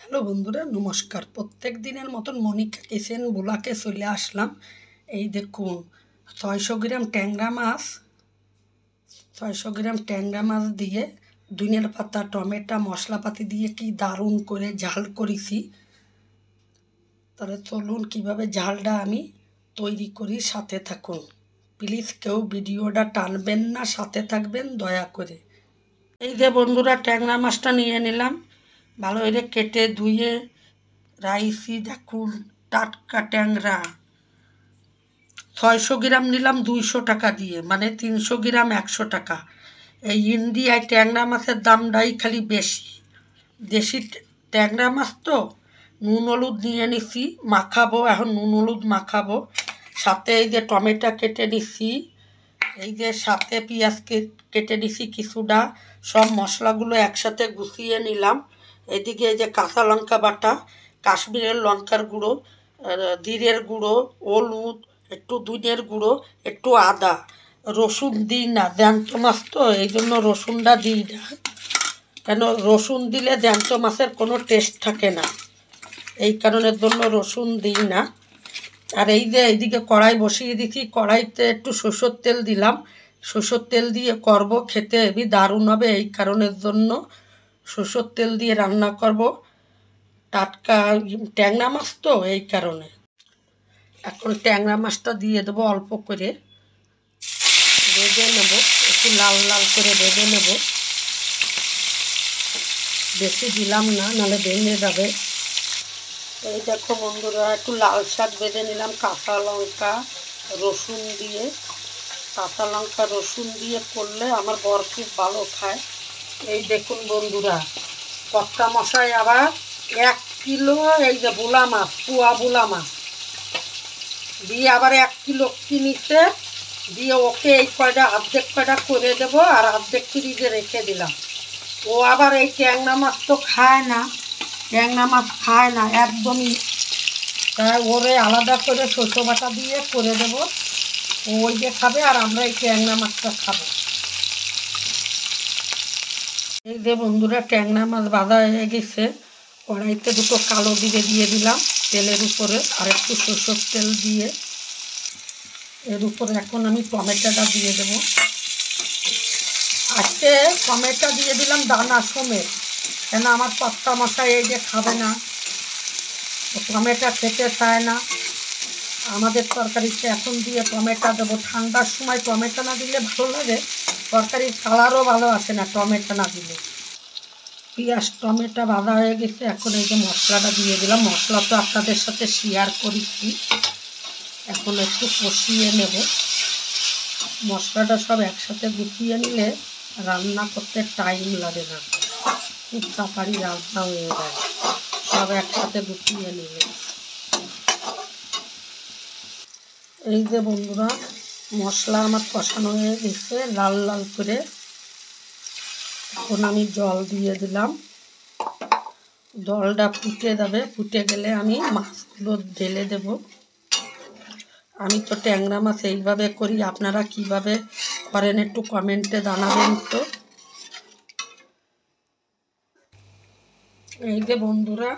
Hello বন্ধুরা, নমস্কার। প্রত্যেক দিনের মতন মনিকা কিচেন ব্লগে চলে আসলাম। এই দেখুন, 600 গ্রাম ট্যাংরা মাছ দিয়ে ধনিয়ার পাতা, টমেটো, মশলাপাতি দিয়ে কি দারুণ করে ঝাল করেছি। তাহলে চলুন কীভাবে ঝালটা আমি তৈরি করি, সাথে থাকুন। প্লিজ কেউ ভিডিওটা টানবেন না, সাথে থাকবেন দয়া করে। এই যে বন্ধুরা, ট্যাংরা মাছটা নিয়ে নিলাম, ভালো করে কেটে ধুয়ে রাইসি। দেখুন, টাটকা ট্যাংরা 600 গ্রাম নিলাম 200 টাকা দিয়ে, মানে 300 গ্রাম 100 টাকা। এই ইন্ডিয়ায় ট্যাংরা মাছের দামটাই খালি বেশি। দেশি ট্যাংরা মাছ তো। নুন হলুদ নিয়ে নিছি, মাখাবো এখন, নুন হলুদ মাখাবো। সাথে এই যে টমেটো কেটে নিছি, এই যে সাথে পেঁয়াজ কেটে নিছি কিছুটা। সব মশলাগুলো একসাথে গুছিয়ে নিলাম। এদিকে এই যে কাঁচা লঙ্কা বাটা, কাশ্মীরের লঙ্কার গুঁড়ো, জিরের গুঁড়ো, হলুদ, একটু দুধের গুঁড়ো, একটু আদা। রসুন দিই না, জ্যান্ত মাছ তো, এই জন্য রসুনটা দিই না। কেন রসুন দিলে জ্যান্ত মাছের কোনো টেস্ট থাকে না, এই কারণের জন্য রসুন দিই না। আর এই যে এইদিকে কড়াই বসিয়ে দিচ্ছি, কড়াইতে একটু সরষের তেল দিলাম। সরষের তেল দিয়ে করব, খেতে হেবি দারুণ হবে, এই কারণের জন্য সরষের তেল দিয়ে রান্না করব। টাটকা ট্যাংরা মাছ তো, এই কারণে। এখন ট্যাংরা মাছটা দিয়ে দেবো, অল্প করে ভেজে নেব, একটু লাল লাল করে ভেজে নেব। বেশি দিলাম না, নাহলে ভেঙে যাবে। এই দেখো বন্ধুরা, একটু লাল শাক ভেজে নিলাম, কাঁচা লঙ্কা রসুন দিয়ে। কাঁচা লঙ্কা রসুন দিয়ে করলে আমার বর খুব ভালো খায়। এই দেখুন বন্ধুরা, কর্তা মশাই আবার 1 কিলো এই যে বোলা মাছ, পোয়া বোলা মাছ দিয়ে আবার 1 কিলো কিনেছে, দিয়ে ওকে এই অর্ধেক কয়টা করে দেবো, আর অর্ধেক ফ্রিজে রেখে দিলাম। ও আবার এই ট্যাংরা মাছ তো খায় না, ট্যাংরা মাছ খায় না একদমই। তাই ওরে আলাদা করে সরষে বাটা দিয়ে করে দেবো, ও ওই যে খাবে, আর আমরা এই ট্যাংরা মাছটা খাবো। এই যে বন্ধুরা, ট্যাংরা মাছ ভাজা হয়ে গেছে। কড়াইতে দুটো কালো জিরে দিয়ে দিলাম তেলের উপরে, আর একটু সরষের তেল দিয়ে এর উপরে এখন আমি টমেটোটা দিয়ে দেবো। আজকে টমেটো দিয়ে দিলাম দানা সমেত, কেন আমার কর্তা মশাই এই যে খাবে না, টমেটো খেতে চায় না। আমাদের তরকারিতে এখন দিয়ে টমেটো দেবো। ঠান্ডার সময় টমেটো না দিলে ভালো লাগে, তরকারির কালারও ভালো আসে না টমেটো না দিলে। পেঁয়াজ টমেটো ভাজা হয়ে গেছে, এখন এই যে মশলাটা দিয়ে দিলাম। মশলা তো আপনাদের সাথে শেয়ার করেছি, এখন একটু কষিয়ে নেব। মশলাটা সব একসাথে গুছিয়ে নিলে রান্না করতে টাইম লাগে না, খুব তাড়াতাড়ি রান্না হয়ে যায় সব একসাথে গুছিয়ে নিলে। এই যে বন্ধুরা, মশলা আমার কষানো হয়ে গেছে লাল লাল করে। এখন আমি জল দিয়ে দিলাম, জলটা ফুটে যাবে, ফুটে গেলে আমি মাছগুলো ঢেলে দেব। আমি তো ট্যাংরা মাছ এইভাবে করি, আপনারা কিভাবে করেন একটু কমেন্টে জানাবেন তো। এই যে বন্ধুরা,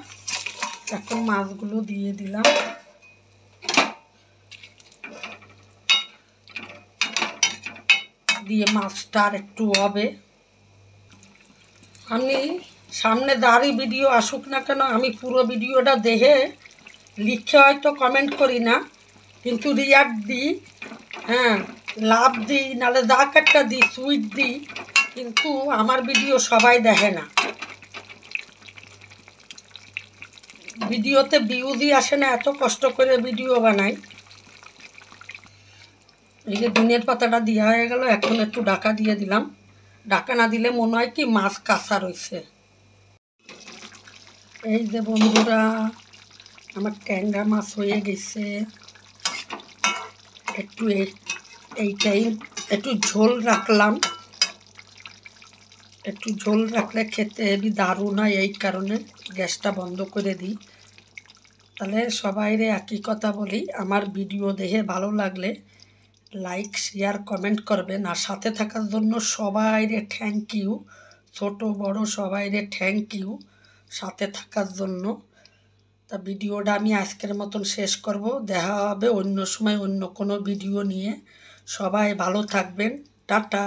এখন মাছগুলো দিয়ে দিলাম, দিয়ে মাছটা আর একটু হবে। আমি সামনে দাঁড়ি ভিডিও আসুক না কেন, আমি পুরো ভিডিওটা দেখে লিখে হয়তো কমেন্ট করি না, কিন্তু রিয়াক্ট দিই, হ্যাঁ, লাভ দিই, নাহলে যা একটা দিই, সুইট দিই, কিন্তু আমার ভিডিও সবাই দেখে না। ভিডিওতে ভিউজই আসে না, এত কষ্ট করে ভিডিও বানাই। এই যে ধনিয়ার পাতাটা দেওয়া হয়ে গেল, এখন একটু ঢাকা দিয়ে দিলাম। ঢাকা না দিলে মনে হয় কি মাছ কাঁচা রয়েছে। এই যে বন্ধুরা, আমার ট্যাংরা মাছ হয়ে গেছে। একটু এইটাই একটু ঝোল রাখলাম, একটু ঝোল রাখলে খেতে হেবি দারুণ হয়, এই কারণে গ্যাসটা বন্ধ করে দিই। তাহলে সবাইরে একই কথা বলি, আমার ভিডিও দেখে ভালো লাগলে লাইক শেয়ার কমেন্ট করবেন, আর সাথে থাকার জন্য সবাইরে থ্যাংক ইউ, ছোট বড় সবাইরে থ্যাংক ইউ। সাথে থাকার জন্য। তা ভিডিওটা আমি আজকের মতন শেষ করব। দেখা হবে অন্য সময় অন্য কোনো ভিডিও নিয়ে। সবাই ভালো থাকবেন। টাটা।